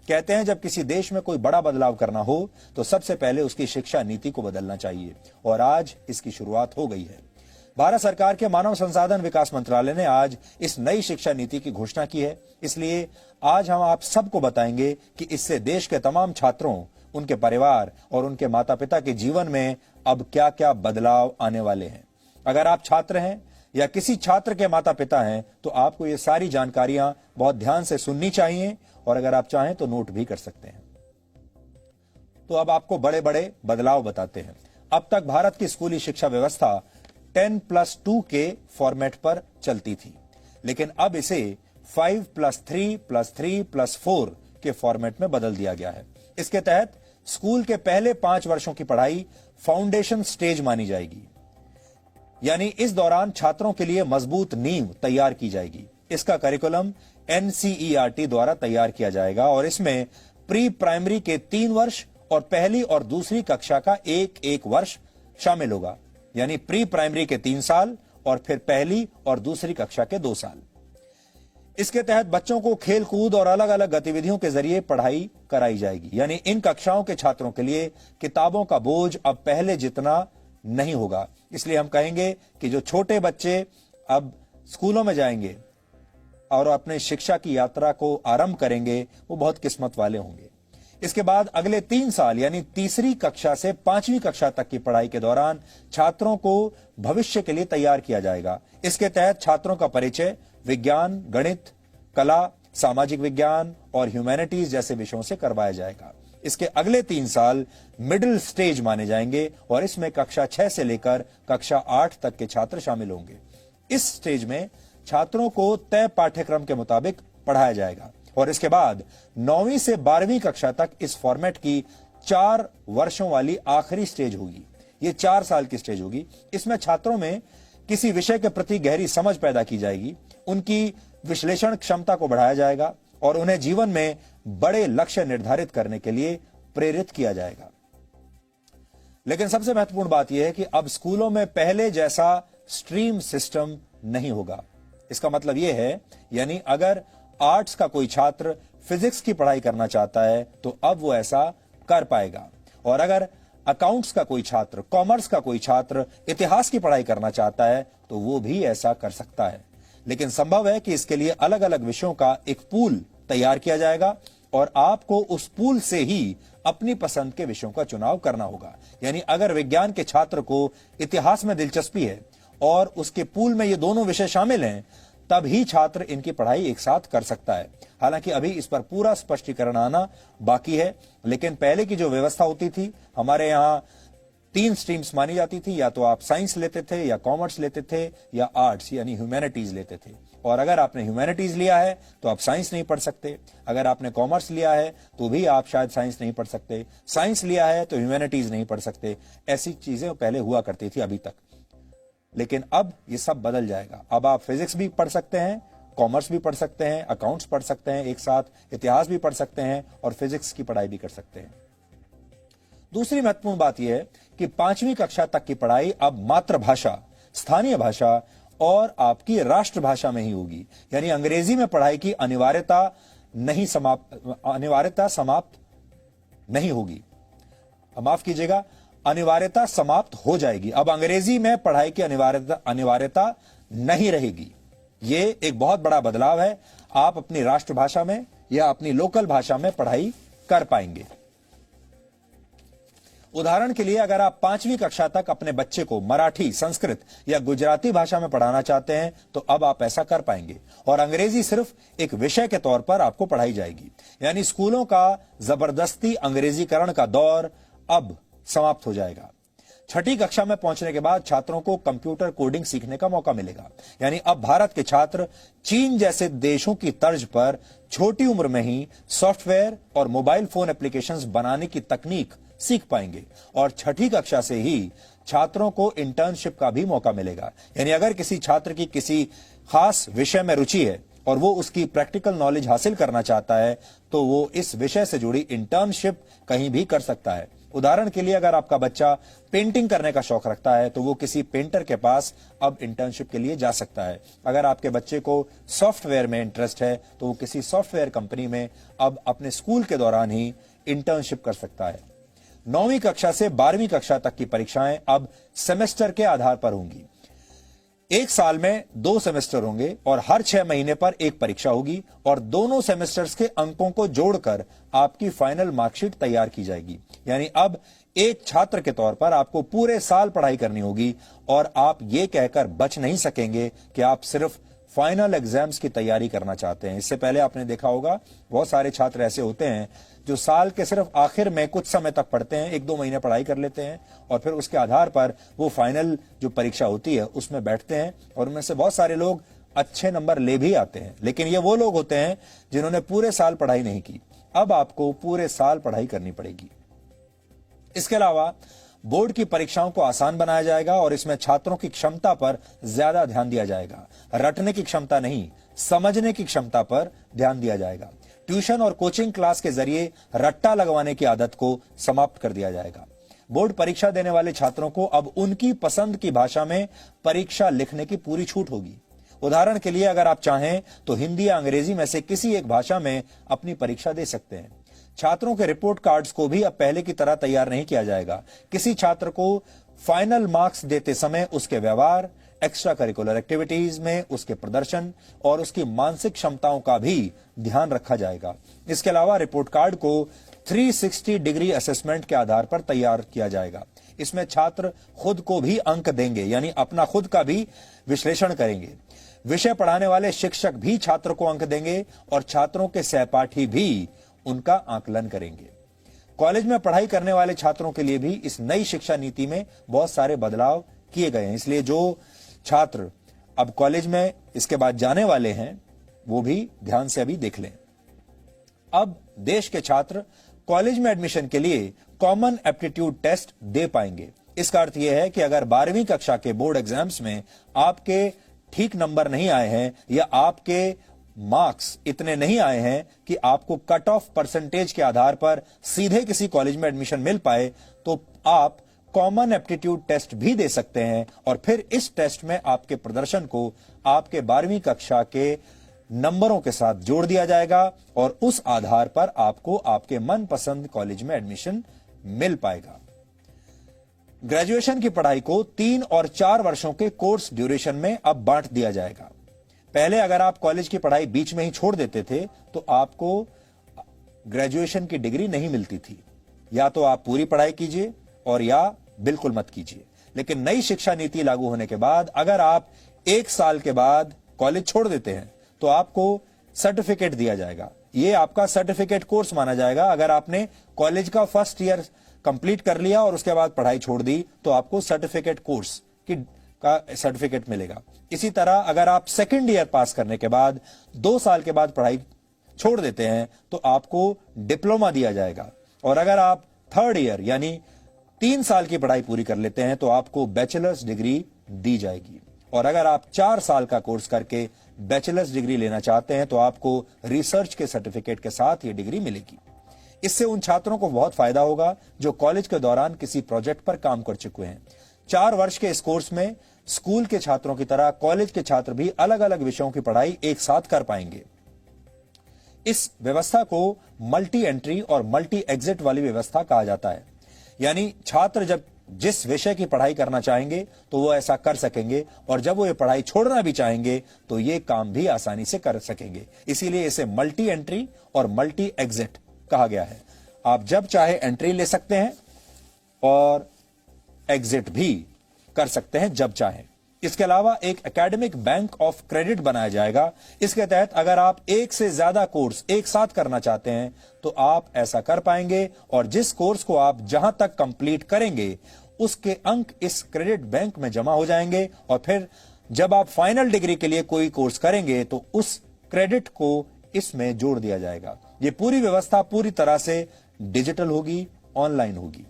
कहते हैं जब किसी देश में कोई बड़ा बदलाव करना हो तो सबसे पहले उसकी शिक्षा नीति को बदलना चाहिए और आज इसकी शुरुआत हो गई है। भारत सरकार के मानव संसाधन विकास मंत्रालय ने आज इस नई शिक्षा नीति की घोषणा की है। इसलिए आज हम आप सबको बताएंगे कि इससे देश के तमाम छात्रों, उनके परिवार और उनके माता पिता के जीवन में अब क्या क्या बदलाव आने वाले हैं। अगर आप छात्र हैं या किसी छात्र के माता पिता हैं तो आपको ये सारी जानकारियां बहुत ध्यान से सुननी चाहिए और अगर आप चाहें तो नोट भी कर सकते हैं। तो अब आपको बड़े बड़े बदलाव बताते हैं। अब तक भारत की स्कूली शिक्षा व्यवस्था 10+2 के फॉर्मेट पर चलती थी, लेकिन अब इसे 5+3+3+4 के फॉर्मेट में बदल दिया गया है। इसके तहत स्कूल के पहले 5 वर्षों की पढ़ाई फाउंडेशन स्टेज मानी जाएगी, यानी इस दौरान छात्रों के लिए मजबूत नींव तैयार की जाएगी। इसका करिकुलम NCERT द्वारा तैयार किया जाएगा और इसमें प्री प्राइमरी के 3 वर्ष और पहली और दूसरी कक्षा का एक वर्ष शामिल होगा, यानी प्री प्राइमरी के 3 साल और फिर पहली और दूसरी कक्षा के 2 साल। इसके तहत बच्चों को खेल कूद और अलग अलग गतिविधियों के जरिए पढ़ाई कराई जाएगी, यानी इन कक्षाओं के छात्रों के लिए किताबों का बोझ अब पहले जितना नहीं होगा। इसलिए हम कहेंगे कि जो छोटे बच्चे अब स्कूलों में जाएंगे और अपने शिक्षा की यात्रा को आरंभ करेंगे वो बहुत किस्मत वाले होंगे। इसके बाद अगले 3 साल यानी तीसरी कक्षा से 5वीं कक्षा तक की पढ़ाई के दौरान छात्रों को भविष्य के लिए तैयार किया जाएगा। इसके तहत छात्रों का परिचय विज्ञान, गणित, कला, सामाजिक विज्ञान और ह्यूमैनिटीज जैसे विषयों से करवाया जाएगा। इसके अगले 3 साल मिडिल स्टेज माने जाएंगे और इसमें कक्षा 6 से लेकर कक्षा 8 तक के छात्र शामिल होंगे। इस स्टेज में छात्रों को तय पाठ्यक्रम के मुताबिक पढ़ाया जाएगा और इसके बाद 9वीं से 12वीं कक्षा तक इस फॉर्मेट की 4 वर्षों वाली आखिरी स्टेज होगी। ये 4 साल की स्टेज होगी। इसमें छात्रों में किसी विषय के प्रति गहरी समझ पैदा की जाएगी, उनकी विश्लेषण क्षमता को बढ़ाया जाएगा और उन्हें जीवन में बड़े लक्ष्य निर्धारित करने के लिए प्रेरित किया जाएगा। लेकिन सबसे महत्वपूर्ण बात यह है कि अब स्कूलों में पहले जैसा स्ट्रीम सिस्टम नहीं होगा। इसका मतलब यह है, यानी अगर आर्ट्स का कोई छात्र फिजिक्स की पढ़ाई करना चाहता है तो अब वो ऐसा कर पाएगा और अगर अकाउंट्स का कोई छात्र, कॉमर्स का कोई छात्र इतिहास की पढ़ाई करना चाहता है तो वो भी ऐसा कर सकता है। लेकिन संभव है कि इसके लिए अलग अलग विषयों का एक पूल तैयार किया जाएगा और आपको उस पूल से ही अपनी पसंद के विषयों का चुनाव करना होगा। यानी अगर विज्ञान के छात्र को इतिहास में दिलचस्पी है और उसके पूल में ये दोनों विषय शामिल हैं, तब ही छात्र इनकी पढ़ाई एक साथ कर सकता है। हालांकि अभी इस पर पूरा स्पष्टीकरण आना बाकी है, लेकिन पहले की जो व्यवस्था होती थी, हमारे यहां 3 स्ट्रीम्स मानी जाती थी, या तो आप साइंस लेते थे या कॉमर्स लेते थे या आर्ट्स यानी ह्यूमैनिटीज लेते थे। और अगर आपने ह्यूमैनिटीज लिया है तो आप साइंस नहीं पढ़ सकते, अगर आपने कॉमर्स लिया है तो भी आप शायद साइंस नहीं पढ़ सकते, साइंस लिया है तो ह्यूमैनिटीज नहीं पढ़ सकते। ऐसी चीजें पहले हुआ करती थी अभी तक, लेकिन अब ये सब बदल जाएगा। अब आप फिजिक्स भी पढ़ सकते हैं, कॉमर्स भी पढ़ सकते हैं, अकाउंट्स पढ़ सकते हैं, एक साथ इतिहास भी पढ़ सकते हैं और फिजिक्स की पढ़ाई भी कर सकते हैं। दूसरी महत्वपूर्ण बात यह है कि 5वीं कक्षा तक की पढ़ाई अब मातृभाषा, स्थानीय भाषा और आपकी राष्ट्रभाषा में ही होगी, यानी अंग्रेजी में पढ़ाई की अनिवार्यता समाप्त नहीं होगी। माफ कीजिएगा, अनिवार्यता समाप्त हो जाएगी। अब अंग्रेजी में पढ़ाई की अनिवार्यता नहीं रहेगी। ये एक बहुत बड़ा बदलाव है। आप अपनी राष्ट्रभाषा में या अपनी लोकल भाषा में पढ़ाई कर पाएंगे। उदाहरण के लिए अगर आप 5वीं कक्षा तक अपने बच्चे को मराठी, संस्कृत या गुजराती भाषा में पढ़ाना चाहते हैं तो अब आप ऐसा कर पाएंगे और अंग्रेजी सिर्फ एक विषय के तौर पर आपको पढ़ाई जाएगी। यानी स्कूलों का जबरदस्ती अंग्रेजीकरण का दौर अब समाप्त हो जाएगा। 6ठी कक्षा में पहुंचने के बाद छात्रों को कंप्यूटर कोडिंग सीखने का मौका मिलेगा। यानी अब भारत के छात्र चीन जैसे देशों की तर्ज पर छोटी उम्र में ही सॉफ्टवेयर और मोबाइल फोन एप्लीकेशंस बनाने की तकनीक सीख पाएंगे और 6ठी कक्षा से ही छात्रों को इंटर्नशिप का भी मौका मिलेगा। यानी अगर किसी छात्र की किसी खास विषय में रुचि है और वो उसकी प्रैक्टिकल नॉलेज हासिल करना चाहता है तो वो इस विषय से जुड़ी इंटर्नशिप कहीं भी कर सकता है उदाहरण के लिए अगर आपका बच्चा पेंटिंग करने का शौक रखता है तो वो किसी पेंटर के पास अब इंटर्नशिप के लिए जा सकता है। अगर आपके बच्चे को सॉफ्टवेयर में इंटरेस्ट है तो वो किसी सॉफ्टवेयर कंपनी में अब अपने स्कूल के दौरान ही इंटर्नशिप कर सकता है। 9वीं कक्षा से 12वीं कक्षा तक की परीक्षाएं अब सेमेस्टर के आधार पर होंगी। एक साल में 2 सेमेस्टर होंगे और हर 6 महीने पर एक परीक्षा होगी और दोनों सेमेस्टर्स के अंकों को जोड़कर आपकी फाइनल मार्कशीट तैयार की जाएगी। यानी अब एक छात्र के तौर पर आपको पूरे साल पढ़ाई करनी होगी और आप ये कहकर बच नहीं सकेंगे कि आप सिर्फ फाइनल एग्जाम्स की तैयारी करना चाहते हैं। इससे पहले आपने देखा होगा बहुत सारे छात्र ऐसे होते हैं जो साल के सिर्फ आखिर में कुछ समय तक पढ़ते हैं, 1-2 महीने पढ़ाई कर लेते हैं और फिर उसके आधार पर वो फाइनल जो परीक्षा होती है उसमें बैठते हैं और उनमें से बहुत सारे लोग अच्छे नंबर ले भी आते हैं। लेकिन ये वो लोग होते हैं जिन्होंने पूरे साल पढ़ाई नहीं की। अब आपको पूरे साल पढ़ाई करनी पड़ेगी। इसके अलावा बोर्ड की परीक्षाओं को आसान बनाया जाएगा और इसमें छात्रों की क्षमता पर ज्यादा ध्यान दिया जाएगा। रटने की क्षमता नहीं, समझने की क्षमता पर ध्यान दिया जाएगा। ट्यूशन और कोचिंग क्लास के जरिए रट्टा लगवाने की आदत को समाप्त कर दिया जाएगा। बोर्ड परीक्षा देने वाले छात्रों को अब उनकी पसंद की भाषा में परीक्षा लिखने की पूरी छूट होगी। उदाहरण के लिए अगर आप चाहें तो हिंदी या अंग्रेजी में से किसी एक भाषा में अपनी परीक्षा दे सकते हैं। छात्रों के रिपोर्ट कार्ड्स को भी अब पहले की तरह तैयार नहीं किया जाएगा। किसी छात्र को फाइनल मार्क्स देते समय उसके व्यवहार, एक्स्ट्रा करिकुलर एक्टिविटीज में उसके प्रदर्शन और उसकी मानसिक क्षमताओं का भी ध्यान रखा जाएगा। इसके अलावा रिपोर्ट कार्ड को 360 डिग्री असेसमेंट के आधार पर तैयार किया जाएगा। इसमें छात्र खुद को भी अंक देंगे, यानी अपना खुद का भी विश्लेषण करेंगे। विषय पढ़ाने वाले शिक्षक भी छात्र को अंक देंगे और छात्रों के सहपाठी भी उनका आकलन करेंगे। कॉलेज में पढ़ाई करने वाले छात्रों के लिए भी इस नई शिक्षा नीति में बहुत सारे बदलाव किए गए हैं। इसलिए जो छात्र अब कॉलेज में इसके बाद जाने वाले हैं वो भी ध्यान से अभी देख लें। अब देश के छात्र कॉलेज में एडमिशन के लिए कॉमन एप्टीट्यूड टेस्ट दे पाएंगे। इसका अर्थ यह है कि अगर 12वीं कक्षा के बोर्ड एग्जाम्स में आपके ठीक नंबर नहीं आए हैं या आपके मार्क्स इतने नहीं आए हैं कि आपको कट ऑफ परसेंटेज के आधार पर सीधे किसी कॉलेज में एडमिशन मिल पाए, तो आप कॉमन एप्टीट्यूड टेस्ट भी दे सकते हैं और फिर इस टेस्ट में आपके प्रदर्शन को आपके 12वीं कक्षा के नंबरों के साथ जोड़ दिया जाएगा और उस आधार पर आपको आपके मनपसंद कॉलेज में एडमिशन मिल पाएगा। ग्रेजुएशन की पढ़ाई को 3 और 4 वर्षों के कोर्स ड्यूरेशन में अब बांट दिया जाएगा। पहले अगर आप कॉलेज की पढ़ाई बीच में ही छोड़ देते थे तो आपको ग्रेजुएशन की डिग्री नहीं मिलती थी। या तो आप पूरी पढ़ाई कीजिए और या बिल्कुल मत कीजिए। लेकिन नई शिक्षा नीति लागू होने के बाद अगर आप 1 साल के बाद कॉलेज छोड़ देते हैं तो आपको सर्टिफिकेट दिया जाएगा। ये आपका सर्टिफिकेट कोर्स माना जाएगा। अगर आपने कॉलेज का फर्स्ट ईयर कंप्लीट कर लिया और उसके बाद पढ़ाई छोड़ दी तो आपको सर्टिफिकेट कोर्स का सर्टिफिकेट मिलेगा। इसी तरह अगर आप सेकेंड ईयर पास करने के बाद 2 साल के बाद पढ़ाई छोड़ देते हैं तो आपको डिप्लोमा दिया जाएगा और अगर आप 3rd ईयर यानी 3 साल की पढ़ाई पूरी कर लेते हैं तो आपको बैचलर्स डिग्री दी जाएगी और अगर आप 4 साल का कोर्स करके बैचलर्स डिग्री लेना चाहते हैं तो आपको रिसर्च के सर्टिफिकेट के साथ ये डिग्री मिलेगी। इससे उन छात्रों को बहुत फायदा होगा जो कॉलेज के दौरान किसी प्रोजेक्ट पर काम कर चुके हैं। 4 वर्ष के इस कोर्स में स्कूल के छात्रों की तरह कॉलेज के छात्र भी अलग अलग विषयों की पढ़ाई एक साथ कर पाएंगे। इस व्यवस्था को मल्टी एंट्री और मल्टी एग्जिट वाली व्यवस्था कहा जाता है। यानी छात्र जब जिस विषय की पढ़ाई करना चाहेंगे तो वो ऐसा कर सकेंगे और जब वो ये पढ़ाई छोड़ना भी चाहेंगे तो ये काम भी आसानी से कर सकेंगे। इसीलिए इसे मल्टी एंट्री और मल्टी एग्जिट कहा गया है। आप जब चाहे एंट्री ले सकते हैं और एग्जिट भी कर सकते हैं जब चाहें। इसके अलावा एक एकेडमिक बैंक ऑफ क्रेडिट बनाया जाएगा। इसके तहत अगर आप एक से ज्यादा कोर्स एक साथ करना चाहते हैं तो आप ऐसा कर पाएंगे और जिस कोर्स को आप जहां तक कंप्लीट करेंगे उसके अंक इस क्रेडिट बैंक में जमा हो जाएंगे और फिर जब आप फाइनल डिग्री के लिए कोई कोर्स करेंगे तो उस क्रेडिट को इसमें जोड़ दिया जाएगा। ये पूरी व्यवस्था पूरी तरह से डिजिटल होगी, ऑनलाइन होगी।